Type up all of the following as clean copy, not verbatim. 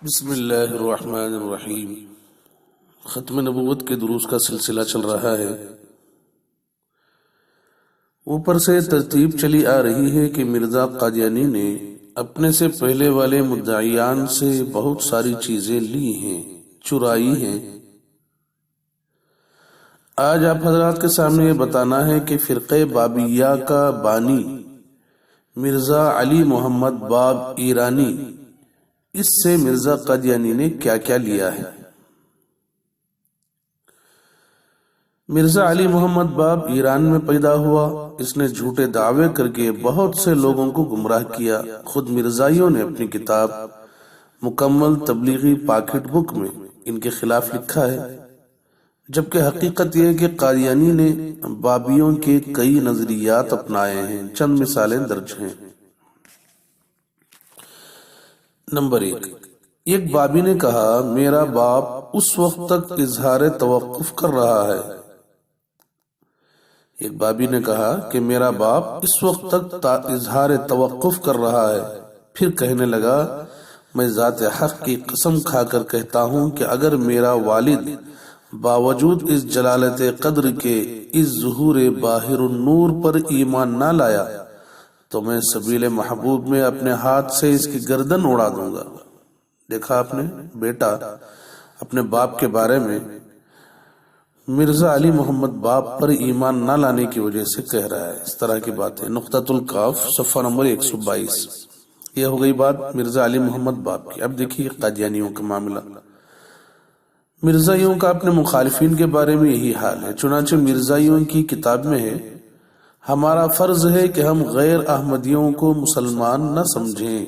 بسم اللہ الرحمن الرحیم۔ ختم نبوت کے دروس کا سلسلہ چل رہا ہے۔ اوپر سے ترتیب چلی آ رہی ہے کہ مرزا قادیانی نے اپنے سے پہلے والے مدعیان سے بہت ساری چیزیں لی ہیں، چرائی ہیں۔ آج آپ حضرات کے سامنے یہ بتانا ہے کہ فرقہ بابیہ کا بانی مرزا علی محمد باب ایرانی، اس سے مرزا قادیانی نے کیا کیا لیا ہے۔ مرزا علی محمد باب ایران میں پیدا ہوا۔ اس نے جھوٹے دعوے کر کے بہت سے لوگوں کو گمراہ کیا۔ خود مرزائیوں نے اپنی کتاب مکمل تبلیغی پاکٹ بک میں ان کے خلاف لکھا ہے، جبکہ حقیقت یہ ہے کہ قادیانی نے بابیوں کے کئی نظریات اپنائے ہیں۔ چند مثالیں درج ہیں۔ نمبر 1، ایک بابی نے کہا میرا باپ اس وقت تک اظہار توقف کر رہا ہے۔ ایک بابی نے کہا کہ میرا باپ اس وقت تک اظہار توقف کر رہا ہے، پھر کہنے لگا میں ذات حق کی قسم کھا کر کہتا ہوں کہ اگر میرا والد باوجود اس جلالت قدر کے اس ظہور باہر النور پر ایمان نہ لایا تو میں سبیل محبوب میں اپنے ہاتھ سے اس کی گردن اڑا دوں گا۔ دیکھا آپ نے، بیٹا اپنے باپ کے بارے میں مرزا علی محمد باپ پر ایمان نہ لانے کی وجہ سے کہہ رہا ہے اس طرح کی باتیں۔ نقطۃ القاف صفحہ نمبر 122۔ یہ ہو گئی بات مرزا علی محمد باپ کی۔ اب دیکھیے قادیانیوں کا معاملہ۔ مرزائیوں کا اپنے مخالفین کے بارے میں یہی حال ہے۔ چنانچہ مرزائیوں کی کتاب میں ہے ہمارا فرض ہے کہ ہم غیر احمدیوں کو مسلمان نہ سمجھیں۔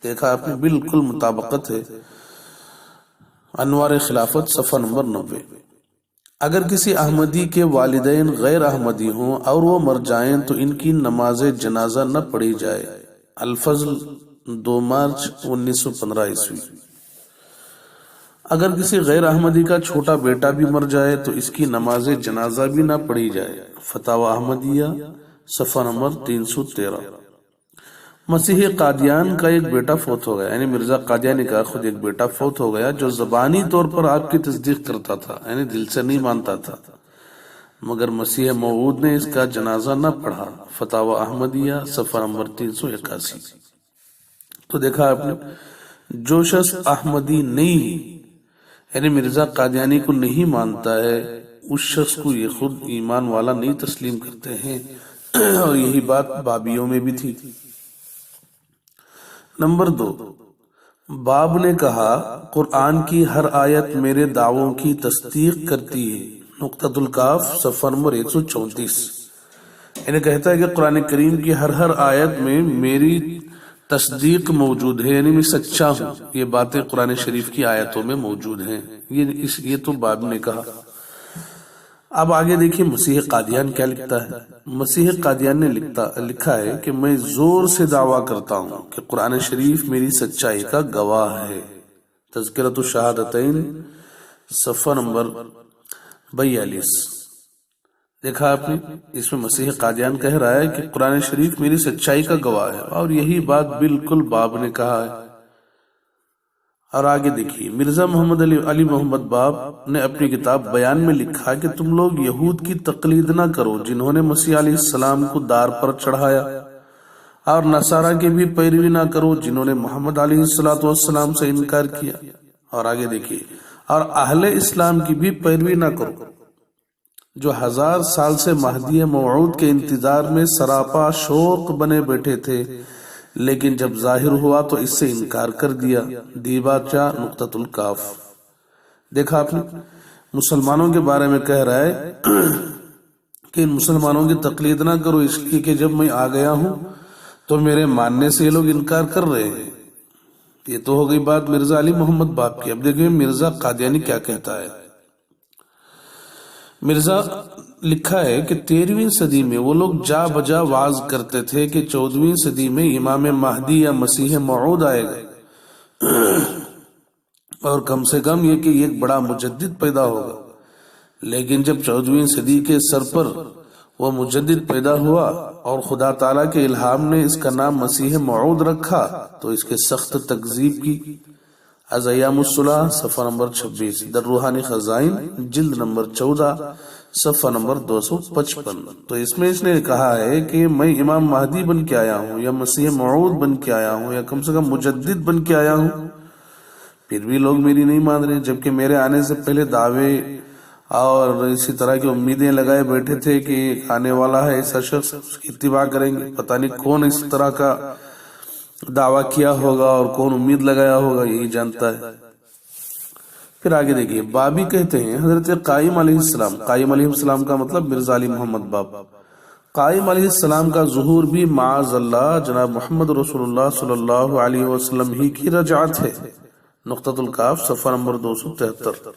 دیکھا آپ نے، بالکل مطابقت ہے۔ انوار خلافت صفحہ نمبر 90۔ اگر کسی احمدی کے والدین غیر احمدی ہوں اور وہ مر جائیں تو ان کی نماز جنازہ نہ پڑھی جائے۔ الفضل 2 مارچ 1915 عیسوی۔ اگر کسی غیر احمدی کا چھوٹا بیٹا بھی مر جائے تو اس کی نماز جنازہ بھی نہ پڑھی جائے۔ فتاوی احمدیہ صفحہ نمبر 313۔ مسیح قادیان کا ایک بیٹا فوت ہو گیا، یعنی مرزا قادیانی کا خود ایک بیٹا فوت ہو گیا جو زبانی طور پر آپ کی تصدیق کرتا تھا، یعنی دل سے نہیں مانتا تھا، مگر مسیح موعود نے اس کا جنازہ نہ پڑھا۔ فتاوی احمدیہ صفحہ نمبر 381۔ تو دیکھا آپ نے، جو شخص احمدی نہیں یعنی مرزا قادیانی کو نہیں مانتا ہے، اس شخص کو یہ خود ایمان والا نہیں تسلیم کرتے ہیں، اور یہی بات بابیوں میں بھی تھی۔ نمبر 2، باب نے کہا قرآن کی ہر آیت میرے دعووں کی تصدیق کرتی ہے۔ نقطۃ القاف صفحہ نمبر 134۔ یعنی کہتا ہے کہ قرآن کریم کی ہر آیت میں میری تصدیق موجود ہے، یعنی میں سچا ہوں۔ یہ باتیں قرآن شریف کی آیتوں میں موجود ہیں۔ یہ تو باب نے کہا۔ اب آگے دیکھیے مسیح قادیان کیا لکھتا ہے۔ مسیح قادیان نے لکھا ہے کہ میں زور سے دعویٰ کرتا ہوں کہ قرآن شریف میری سچائی کا گواہ ہے۔ تذکرۃ الشہادتین صفحہ نمبر 42۔ دیکھا آپ نے، اس میں مسیح قادیان کہہ رہا ہے کہ قرآن شریف میری سچائی کا گواہ ہے، اور یہی بات بالکل باب نے کہا ہے۔ اور آگے دیکھیے مرزا محمد علی محمد باب نے اپنی کتاب بیان میں لکھا کہ تم لوگ یہود کی تقلید نہ کرو جنہوں نے مسیح علیہ السلام کو دار پر چڑھایا، اور نصارہ کی بھی پیروی نہ کرو جنہوں نے محمد علیہ السلام سے انکار کیا۔ اور آگے دیکھیے، اور اہل اسلام کی بھی پیروی نہ کرو جو 1000 سال سے مہدی موعود کے انتظار میں سراپا شوق بنے بیٹھے تھے، لیکن جب ظاہر ہوا تو اس سے انکار کر دیا۔ دیباچہ نقطۃ القاف۔ دیکھا آپ نے، مسلمانوں کے بارے میں کہہ رہا ہے کہ ان مسلمانوں کی تقلید نہ کرو اس لیے کہ جب میں آ گیا ہوں تو میرے ماننے سے یہ لوگ انکار کر رہے ہیں۔ یہ تو ہو گئی بات مرزا علی محمد باپ کی۔ اب دیکھیں مرزا قادیانی کیا کہتا ہے۔ مرزا لکھا ہے کہ 13ویں صدی میں وہ لوگ جا بجا واز کرتے تھے کہ 14ویں صدی میں امام مہدی یا مسیح موعود آئے گا، اور کم سے کم یہ کہ ایک بڑا مجدد پیدا ہوگا۔ لیکن جب 14ویں صدی کے سر پر وہ مجدد پیدا ہوا اور خدا تعالیٰ کے الہام نے اس کا نام مسیح موعود رکھا تو اس کے سخت تکذیب کی۔ از ایام الصلاح صفحہ نمبر 26، در روحانی خزائن جلد نمبر 14 صفحہ نمبر 255۔ تو اس میں اس نے کہا ہے کہ میں امام مہدی بن کے آیا ہوں یا مسیح موعود بن کے آیا ہوں یا کم سے کم مجدد بن کے آیا ہوں، پھر بھی لوگ میری نہیں مان رہے، جبکہ میرے آنے سے پہلے دعوے اور اسی طرح کی امیدیں لگائے بیٹھے تھے کہ ایک آنے والا ہے ایسا شخص، اس کی اتباع کریں گے۔ پتہ نہیں کون اس طرح کا دعویٰ کیا ہوگا اور کون امید لگایا ہوگا، یہی جانتا ہے۔ پھر آگے دیکھیے، بابی کہتے ہیں حضرت قائم علیہ السلام، قائم علیہ السلام کا مطلب مرزا علی محمد باب، قائم علیہ السلام کا ظہور بھی معاذ اللہ جناب محمد رسول اللہ صلی اللہ علیہ وسلم ہی کی رجعت ہے۔ نقطۃ الکاف صفحہ نمبر 273۔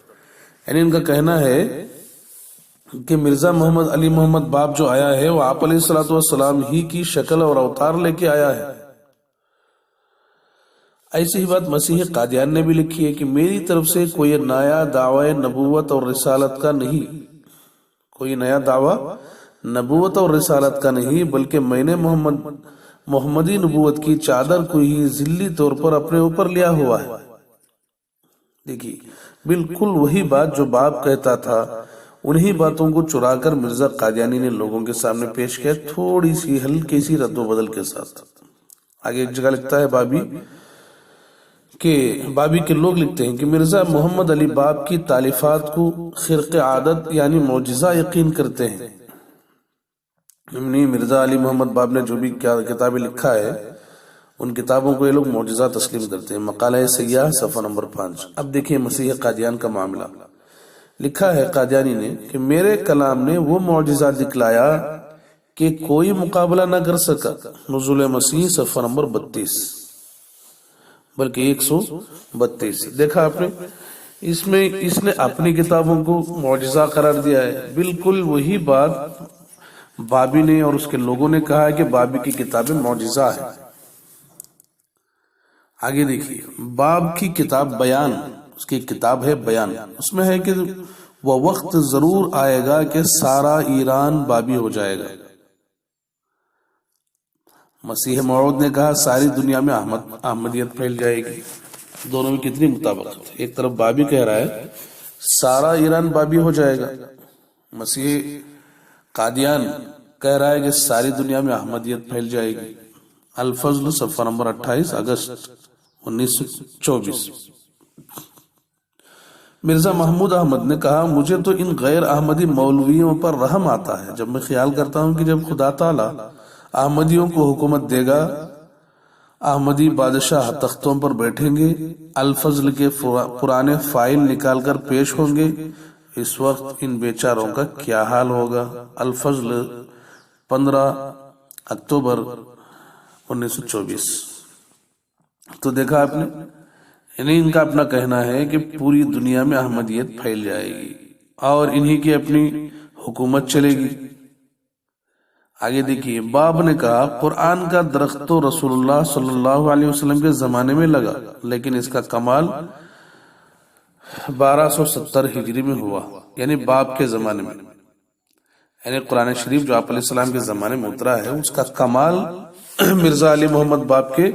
یعنی ان کا کہنا ہے کہ مرزا محمد علی محمد باب جو آیا ہے وہ آپ علیہ السلام ہی کی شکل اور اوتار لے کے آیا ہے۔ ایسی ہی بات مسیح قادیان نے بھی لکھی ہے کہ میری طرف سے کوئی نیا دعوی نبوت اور رسالت کا نہیں، کوئی نیا دعویٰ نبوت اور رسالت کا نہیں، بلکہ میں نے محمدی نبوت کی چادر کو ہی ذلی طور پر اپنے اوپر لیا ہوا ہے۔ دیکھیے بالکل وہی بات جو باب کہتا تھا، انہی باتوں کو چرا کر مرزا قادیانی نے لوگوں کے سامنے پیش کیا، تھوڑی سی ہلکی سی رد و بدل کے ساتھ۔ آگے ایک جگہ لکھتا ہے بابی کے لوگ لکھتے ہیں کہ مرزا محمد علی باب کی تالیفات کو خرق عادت یعنی معجزہ یقین کرتے ہیں۔ مرزا علی محمد باب نے جو بھی کتابیں لکھا ہے ان کتابوں کو یہ لوگ معجزہ تسلیم کرتے ہیں۔ مقالہ سیاح صفحہ نمبر 5۔ اب دیکھیے مسیح قادیان کا معاملہ، لکھا ہے قادیانی نے کہ میرے کلام نے وہ معجزہ دکھلایا کہ کوئی مقابلہ نہ کر سکا۔ نزول مسیح صفحہ نمبر 32 بلکہ 132۔ دیکھا آپ نے، اس میں اس نے اپنی کتابوں کو معجزہ قرار دیا ہے۔ بالکل وہی بات بابی نے اور اس کے لوگوں نے کہا ہے کہ بابی کی کتابیں معجزہ ہے۔ آگے دیکھیے، باب کی کتاب بیان، اس کی کتاب ہے بیان، اس میں ہے کہ وہ وقت ضرور آئے گا کہ سارا ایران بابی ہو جائے گا۔ مسیح موعود نے کہا ساری دنیا میں احمدیت پھیل جائے گی۔ دونوں میں کتنی مطابقت ہے، ایک طرف بابی کہہ رہا ہے سارا ایران بابی ہو جائے گا، مسیح قادیان کہہ رہا ہے کہ ساری دنیا میں احمدیت پھیل جائے گی۔ الفضل صفحہ نمبر 28 اگست 1924۔ مرزا محمود احمد نے کہا مجھے تو ان غیر احمدی مولویوں پر رحم آتا ہے جب میں خیال کرتا ہوں کہ جب خدا تعالیٰ احمدیوں کو حکومت دے گا، احمدی بادشاہ تختوں پر بیٹھیں گے، الفضل کے پرانے فائل نکال کر پیش ہوں گے، اس وقت ان بیچاروں کا کیا حال ہوگا۔ الفضل 15 اکتوبر 1924۔ تو دیکھا آپ نے، یعنی ان کا اپنا کہنا ہے کہ پوری دنیا میں احمدیت پھیل جائے گی اور انہی کی اپنی حکومت چلے گی۔ آگے دیکھیے، باب نے کہا قرآن کا درخت تو رسول اللہ صلی اللہ علیہ وسلم کے زمانے میں لگا، لیکن اس کا کمال 1270 ہجری میں ہوا، یعنی باب کے زمانے میں، یعنی قرآن شریف جو آپ علیہ السلام کے زمانے میں اترا ہے اس کا کمال مرزا علی محمد باب کے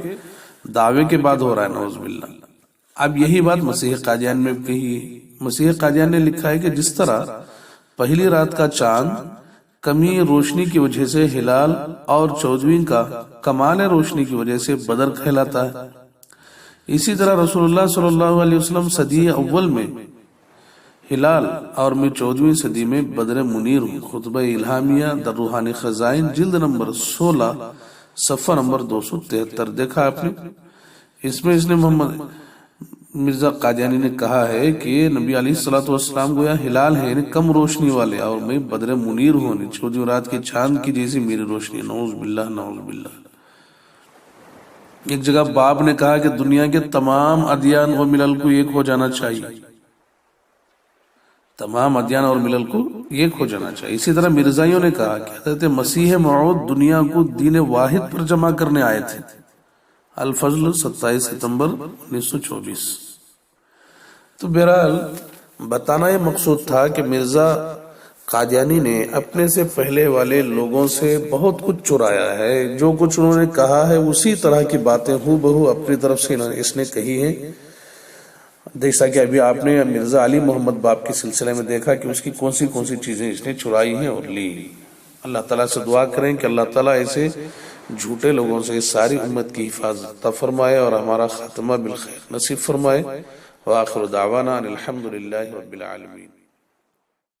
دعوے کے بعد ہو رہا ہے، نعوذ باللہ۔ اب یہی بات مسیح قادیان میں کہی ہے۔ مسیح قادیان نے لکھا ہے کہ جس طرح پہلی رات کا چاند کمی روشنی کی وجہ سے ہلال اور 14ویں کا کمال روشنی کی وجہ سے بدر کہلاتا ہے، اسی طرح رسول اللہ صلی اللہ علیہ وسلم صدی اول میں ہلال اور میں 14ویں صدی میں بدر منیر ہوں۔ خطبہ الہامیہ در روحانی خزائن جلد نمبر 16 صفحہ نمبر 273۔ دیکھا آپ نے، اس میں اس نے محمد مرزا قادیانی نے کہا ہے کہ نبی علیہ الصلوۃ والسلام گویا ہلال ہے، یعنی کم روشنی والے، اور میں بدر منیر ہوں، 14 رات کے چاند کی جیسی میری روشنی۔ نعوذ باللہ نعوذ باللہ۔ ایک جگہ باب نے کہا کہ دنیا کے تمام ادیان و ملل کو ایک ہو جانا چاہیے، تمام ادیان اور ملل کو ایک ہو جانا چاہیے۔ اسی طرح مرزائیوں نے کہا کہ حضرت مسیح موعود دنیا کو دین واحد پر جمع کرنے آئے تھے۔ الفضل 27 ستمبر 1924۔ تو بہرحال بتانا یہ مقصود تھا کہ مرزا قادیانی نے اپنے سے پہلے والے لوگوں سے بہت کچھ چرایا ہے، جو کچھ انہوں نے کہا ہے اسی طرح کی باتیں ہو بہو اپنی طرف سے اس نے کہی ہیں۔ جیسا کہ ابھی آپ نے مرزا علی محمد باب کے سلسلے میں دیکھا کہ اس کی کون سی چیزیں اس نے چرائی ہیں اور لی۔ اللہ تعالیٰ سے دعا کریں کہ اللہ تعالیٰ ایسے جھوٹے لوگوں سے ساری امت کی حفاظت فرمائے اور ہمارا خاتمہ بالخیر نصیب فرمائے۔ وآخر دعوانا الحمدللہ رب العالمین۔